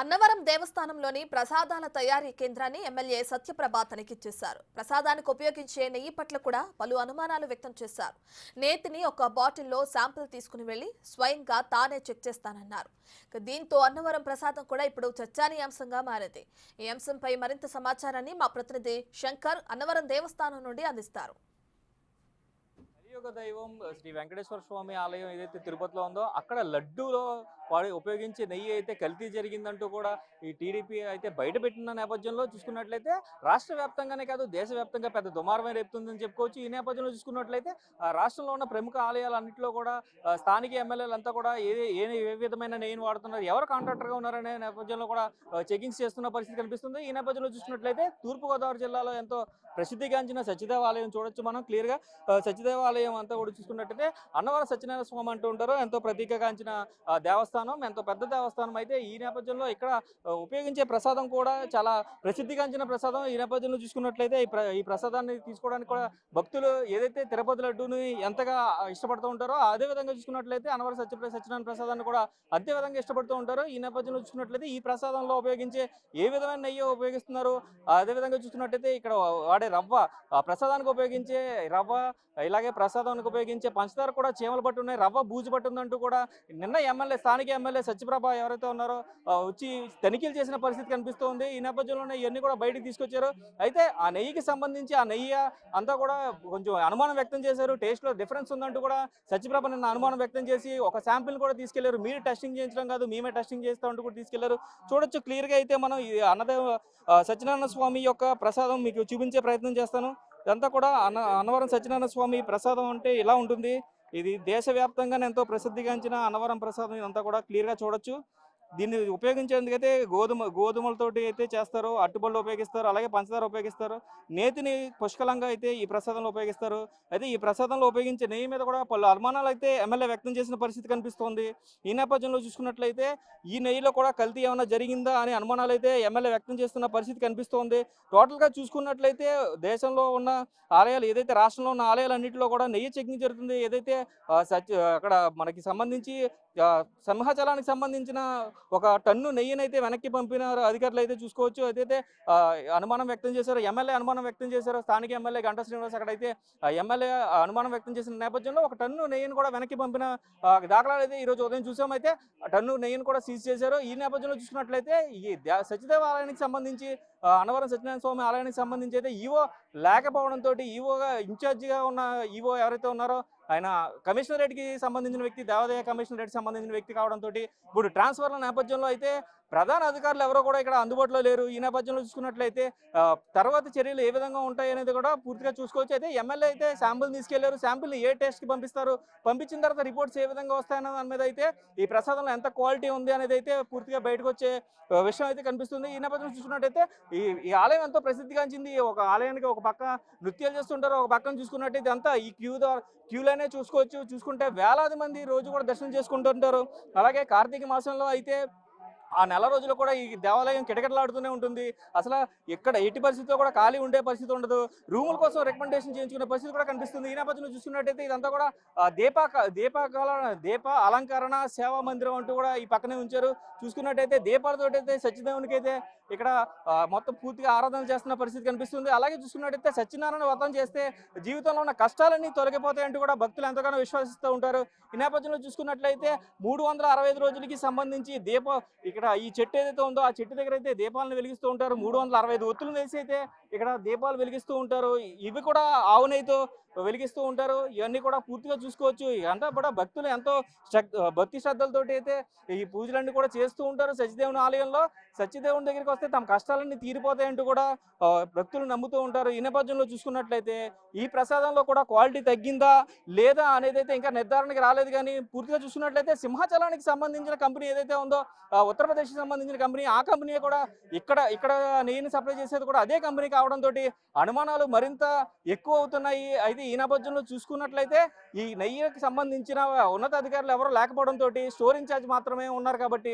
అన్నవరం దేవస్థానంలోని ప్రసాదాల తయారీ కేంద్రాన్ని ఎమ్మెల్యే సత్యప్రభ తనిఖీ చేశారు. ప్రసాదానికి ఉపయోగించే నెయ్యి పట్ల కూడా పలు అనుమానాలు వ్యక్తం చేశారు. నేతిని ఒక బాటిల్లో శాంపిల్ తీసుకుని వెళ్లి స్వయంగా తానే చెక్ చేస్తానన్నారు. దీంతో అన్నవరం ప్రసాదం కూడా ఇప్పుడు చర్చానీయాంశంగా మారింది. ఈ అంశంపై మరింత సమాచారాన్ని మా ప్రతినిధి శంకర్ అన్నవరం దేవస్థానం నుండి అందిస్తారు. కలియుగ దైవం శ్రీ వెంకటేశ్వర స్వామి ఆలయం ఏదైతే తిరుపతిలో ఉందో అక్కడ లడ్డూలో వాడు ఉపయోగించే నెయ్యి అయితే కల్తీ జరిగిందంటూ కూడా ఈ టీడీపీ అయితే బయటపెట్టిన నేపథ్యంలో చూసుకున్నట్లయితే రాష్ట్ర వ్యాప్తంగానే కాదు దేశవ్యాప్తంగా పెద్ద దుమారమే రేపుతుందని చెప్పుకోవచ్చు. ఈ నేపథ్యంలో చూసుకున్నట్లయితే రాష్ట్రంలో ఉన్న ప్రముఖ ఆలయాలన్నింటిలో కూడా స్థానిక ఎమ్మెల్యేలంతా కూడా ఏ విధమైన నెయ్యిని వాడుతున్నారు, ఎవరు కాంట్రాక్టర్గా ఉన్నారనే నేపథ్యంలో కూడా చెకింగ్స్ చేస్తున్న పరిస్థితి కనిపిస్తుంది. ఈ నేపథ్యంలో చూసుకున్నట్లయితే తూర్పుగోదావరి జిల్లాలో ఎంతో ప్రసిద్ధిగాంచిన సత్యదేవాలయం చూడొచ్చు మనం క్లియర్గా. సత్యదేవాలయం అంతా కూడా చూసుకున్నట్టయితే అన్నవరం సత్యనారాయణ స్వామి అంటూ ఉంటారు. ఎంతో ప్రతీకగాంచిన దేవస్థానం, ఎంతో పెద్ద దేవస్థానం. అయితే ఈ నేపథ్యంలో ఇక్కడ ఉపయోగించే ప్రసాదం కూడా చాలా ప్రసిద్ధిగాంచిన ప్రసాదం. ఈ నేపథ్యంలో చూసుకున్నట్లయితే ఈ ప్రసాదాన్ని తీసుకోవడానికి కూడా భక్తులు ఏదైతే తిరుపతి లడ్డూని ఎంతగా ఇష్టపడుతూ ఉంటారో అదే విధంగా చూసుకున్నట్లయితే అన్నవరం సత్యనారాయణ ప్రసాదాన్ని కూడా అదే విధంగా ఇష్టపడుతూ ఉంటారు. ఈ నేపథ్యంలో చూసుకున్నట్లయితే ఈ ప్రసాదంలో ఉపయోగించే ఏ విధమైన నెయ్యి ఉపయోగిస్తున్నారు, అదే విధంగా చూసుకున్నట్లయితే ఇక్కడ వాడే రవ్వ, ప్రసాదానికి ఉపయోగించే రవ్వ, ఇలాగే ప్రసాదానికి ఉపయోగించే పంచదార కూడా చీమలు పట్టు ఉన్నాయి, రవ్వ బూజు పట్టుందంటూ కూడా నిన్న స్థానిక ఎమ్మెల్యే సత్యప్రభ ఎవరైతే ఉన్నారో వచ్చి తనిఖీలు చేసిన పరిస్థితి కనిపిస్తుంది. ఈ నేపథ్యంలోనే ఇవన్నీ కూడా బయటికి తీసుకొచ్చారు. అయితే ఆ నెయ్యికి సంబంధించి ఆ నెయ్యి అంతా కూడా కొంచెం అనుమానం వ్యక్తం చేశారు. టేస్ట్లో డిఫరెన్స్ ఉందంటూ కూడా సత్యప్రభ నిన్న అనుమానం వ్యక్తం చేసి ఒక శాంపిల్ కూడా తీసుకెళ్లారు. మీరు టెస్టింగ్ చేయించడం కాదు, మేమే టెస్టింగ్ చేస్తామంటూ కూడా తీసుకెళ్లారు. చూడొచ్చు క్లియర్గా. అయితే మనం ఈ సత్యనారాయణ స్వామి యొక్క ప్రసాదం మీకు చూపించే ప్రయత్నం చేస్తాను. ఇదంతా కూడా అన్నవరం సత్యనారాయణ స్వామి ప్రసాదం అంటే ఇలా ఉంటుంది. ఇది దేశవ్యాప్తంగానే ఎంతో ప్రసిద్ధిగాంచిన అన్నవరం ప్రసాదం. ఇదంతా కూడా క్లియర్గా చూడొచ్చు. దీన్ని ఉపయోగించేందుకైతే గోధుమలతోటి అయితే చేస్తారు, అట్టుబళ్ళు ఉపయోగిస్తారు, అలాగే పంచదార ఉపయోగిస్తారు, నేతిని పుష్కలంగా అయితే ఈ ప్రసాదంలో ఉపయోగిస్తారు. అయితే ఈ ప్రసాదంలో ఉపయోగించే నెయ్యి మీద కూడా పలు అనుమానాలు అయితే ఎమ్మెల్యే వ్యక్తం చేసిన పరిస్థితి కనిపిస్తోంది. ఈ నేపథ్యంలో చూసుకున్నట్లయితే ఈ నెయ్యిలో కూడా కల్తీ ఏమైనా జరిగిందా అనే అనుమానాలు అయితే ఎమ్మెల్యే వ్యక్తం చేస్తున్న పరిస్థితి కనిపిస్తోంది. టోటల్గా చూసుకున్నట్లయితే దేశంలో ఉన్న ఆలయాలు, ఏదైతే రాష్ట్రంలో ఉన్న ఆలయాలన్నింటిలో కూడా నెయ్యి చెకింగ్ జరుగుతుంది. ఏదైతే అక్కడ మనకి సంబంధించి సింహాచలానికి సంబంధించిన ఒక టన్ను నెయ్యినైతే వెనక్కి పంపిన అధికారులు అయితే చూసుకోవచ్చు. అదైతే అనుమానం వ్యక్తం చేశారు, ఎమ్మెల్యే అనుమానం వ్యక్తం చేశారు. స్థానిక ఎమ్మెల్యే గంటా శ్రీనివాస్ అక్కడైతే ఎమ్మెల్యే అనుమానం వ్యక్తం చేసిన నేపథ్యంలో ఒక టన్ను నెయ్యిని కూడా వెనక్కి పంపిన దాఖలాలు అయితే ఈరోజు ఉదయం చూసామైతే ఆ టన్ను నెయ్యిని కూడా సీజ్ చేశారు. ఈ నేపథ్యంలో చూసుకున్నట్లయితే ఈ సత్యదేవ ఆలయానికి సంబంధించి అన్నవరం సత్యనారాయణ స్వామి ఆలయానికి సంబంధించి అయితే ఈవో లేకపోవడంతో ఈవోగా ఇన్ఛార్జిగా ఉన్న ఈవో ఎవరైతే ఉన్నారో ఆయన కమిషనరేట్కి సంబంధించిన వ్యక్తి, దేవాదాయ కమిషనరేట్కి సంబంధించిన వ్యక్తి కావడంతో ఇప్పుడు ట్రాన్స్ఫర్ల నేపథ్యంలో అయితే ప్రధాన అధికారులు ఎవరో కూడా ఇక్కడ అందుబాటులో లేరు. ఈ నేపథ్యంలో చూసుకున్నట్లయితే తర్వాత చర్యలు ఏ విధంగా ఉంటాయి అనేది కూడా పూర్తిగా చూసుకోవచ్చు. అయితే ఎమ్మెల్యే అయితే శాంపుల్ తీసుకెళ్లారు. శాంపుల్ని ఏ టెస్ట్కి పంపిస్తారు, పంపించిన తర్వాత రిపోర్ట్స్ ఏ విధంగా వస్తాయన్న దాని మీద అయితే ఈ ప్రసాదంలో ఎంత క్వాలిటీ ఉంది అనేది అయితే పూర్తిగా బయటకు వచ్చే విషయం అయితే కనిపిస్తుంది. ఈ నేపథ్యంలో చూసుకున్నట్టయితే ఈ ఆలయం ఎంతో ప్రసిద్ధిగాంచింది. ఒక ఆలయానికి ఒక పక్క నృత్యాలు చేస్తుంటారు, ఒక పక్కన చూసుకున్నట్టయితే అంతా ఈ క్యూలనే చూసుకుంటే వేలాది మంది రోజు కూడా దర్శనం చేసుకుంటుంటారు. అలాగే కార్తీక మాసంలో అయితే ఆ నెల రోజులు కూడా ఈ దేవాలయం కిటకిటలాడుతూనే ఉంటుంది. అసలు ఇక్కడ ఎట్టి పరిస్థితిలో కూడా ఖాళీ ఉండే పరిస్థితి ఉండదు. రూముల కోసం రికమెండేషన్ చేయించుకునే పరిస్థితి కూడా కనిపిస్తుంది. ఈ నేపథ్యంలో చూసుకున్నట్టయితే ఇదంతా కూడా దీప అలంకరణ సేవా మందిరం అంటూ కూడా ఈ పక్కనే ఉంచారు. చూసుకున్నట్టయితే దీపాలతోటైతే సత్యదేవునికి అయితే ఇక్కడ మొత్తం పూర్తిగా ఆరాధన చేస్తున్న పరిస్థితి కనిపిస్తుంది. అలాగే చూసుకున్నట్టయితే సత్యనారాయణ వ్రతం చేస్తే జీవితంలో ఉన్న కష్టాలన్నీ తొలగిపోతాయంటూ కూడా భక్తులు ఎంతగానో విశ్వసిస్తూ ఉంటారు. ఈ నేపథ్యంలో చూసుకున్నట్లయితే 365 రోజులకి సంబంధించి ఇక్కడ ఈ చెట్టు ఏదైతే ఉందో ఆ చెట్టు దగ్గర అయితే దీపాలను వెలిగిస్తూ ఉంటారు. 365 ఒత్తులు వేసి అయితే ఇక్కడ దీపాలు వెలిగిస్తూ ఉంటారు. ఇవి కూడా ఆవు నెయ్యితో వెలిగిస్తూ ఉంటారు. ఇవన్నీ కూడా పూర్తిగా చూసుకోవచ్చు. అంతా కూడా భక్తులు ఎంతో భక్తి శ్రద్ధలతోటి అయితే ఈ పూజలన్నీ కూడా చేస్తూ ఉంటారు. సత్యదేవుని ఆలయంలో సత్యదేవుని దగ్గరికి వస్తే తమ కష్టాలన్నీ తీరిపోతాయంటూ కూడా భక్తులు నమ్ముతూ ఉంటారు. ఈ నేపథ్యంలో చూసుకున్నట్లయితే ఈ ప్రసాదంలో కూడా క్వాలిటీ తగ్గిందా లేదా అనేది అయితే ఇంకా నిర్ధారణకి రాలేదు. కానీ పూర్తిగా చూసుకున్నట్లయితే సింహాచలానికి సంబంధించిన కంపెనీ ఏదైతే ఉందో ఉత్తరప్రదేశ్కి సంబంధించిన కంపెనీ, ఆ కంపెనీ కూడా ఇక్కడ నెయ్యిని సప్లై చేసేది కూడా అదే కంపెనీ కావడంతో అనుమానాలు మరింత ఎక్కువ అవుతున్నాయి. అయితే ఈ నేపథ్యంలో చూసుకున్నట్లయితే ఈ నెయ్యికి సంబంధించిన ఉన్నతాధికారులు ఎవరో లేకపోవడంతో స్టోర్ ఇన్ఛార్జ్ మాత్రమే ఉన్నారు. కాబట్టి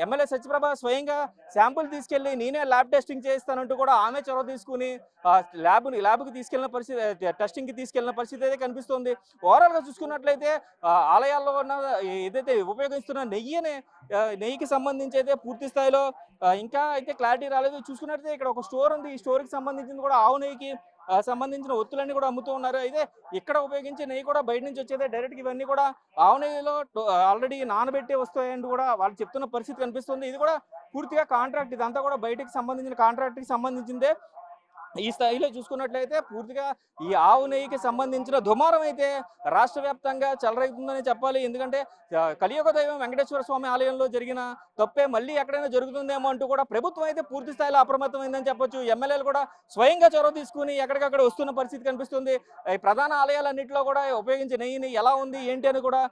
ఎమ్మెల్యే సత్యప్రభ స్వయంగా శాంపుల్ తీసుకెళ్లి నేనే ల్యాబ్ టెస్టింగ్ చేస్తానంటూ కూడా ఆమె చొరవ తీసుకుని ల్యాబ్కి తీసుకెళ్లిన పరిస్థితి, టెస్టింగ్కి తీసుకెళ్లిన పరిస్థితి అయితే కనిపిస్తుంది. ఓవరాల్గా చూసుకున్నట్లయితే ఆలయాల్లో ఉన్న ఏదైతే ఉపయోగిస్తున్న నెయ్యికి సంబంధించి సంబంధించి అయితే పూర్తి స్థాయిలో ఇంకా అయితే క్లారిటీ రాలేదు. చూసుకున్నట్లయితే ఇక్కడ ఒక స్టోర్ ఉంది. ఈ స్టోర్కి సంబంధించింది కూడా ఆవు నెయ్యికి సంబంధించిన ఒత్తులన్నీ కూడా అమ్ముతూ ఉన్నారు. అయితే ఇక్కడ ఉపయోగించే నెయ్యి కూడా బయట నుంచి వచ్చేదే డైరెక్ట్గా ఇవన్నీ కూడా ఆవు నెయ్యిలో ఆల్రెడీ నానబెట్టే వస్తాయని కూడా వాళ్ళు చెప్తున్న పరిస్థితి కనిపిస్తుంది. ఇది కూడా పూర్తిగా కాంట్రాక్ట్, ఇదంతా కూడా బయటకు సంబంధించిన కాంట్రాక్ట్కి సంబంధించిందే. ఈ స్థాయిలో చూసుకున్నట్లయితే పూర్తిగా ఈ ఆవు నెయ్యికి సంబంధించిన దుమారం అయితే రాష్ట్ర వ్యాప్తంగా చెలరేగుతుందని చెప్పాలి. ఎందుకంటే కలియుగ దైవం వెంకటేశ్వర స్వామి ఆలయంలో జరిగిన తప్పే మళ్ళీ ఎక్కడైనా జరుగుతుందేమో అంటూ కూడా ప్రభుత్వం అయితే పూర్తి స్థాయిలో అప్రమత్తమైందని చెప్పొచ్చు. ఎమ్మెల్యేలు కూడా స్వయంగా చొరవ తీసుకుని ఎక్కడికక్కడ వస్తున్న పరిస్థితి కనిపిస్తుంది. ఈ ప్రధాన ఆలయాలన్నింటిలో కూడా ఉపయోగించే నెయ్యిని ఎలా ఉంది ఏంటి అని కూడా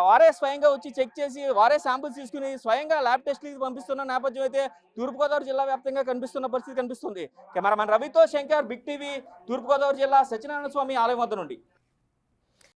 వారే స్వయంగా వచ్చి చెక్ చేసి వారే శాంపిల్స్ తీసుకుని స్వయంగా ల్యాబ్ టెస్ట్లకి పంపిస్తున్న నేపథ్యం అయితే తూర్పుగోదావరి జిల్లా వ్యాప్తంగా కనిపిస్తున్న పరిస్థితి కనిపిస్తుంది. కెమెరామెన్ రవితో శంకర్, బిగ్ టీవీ, తూర్పుగోదావరి జిల్లా సత్యనారాయణ స్వామి ఆలయం వద్ద నుండి.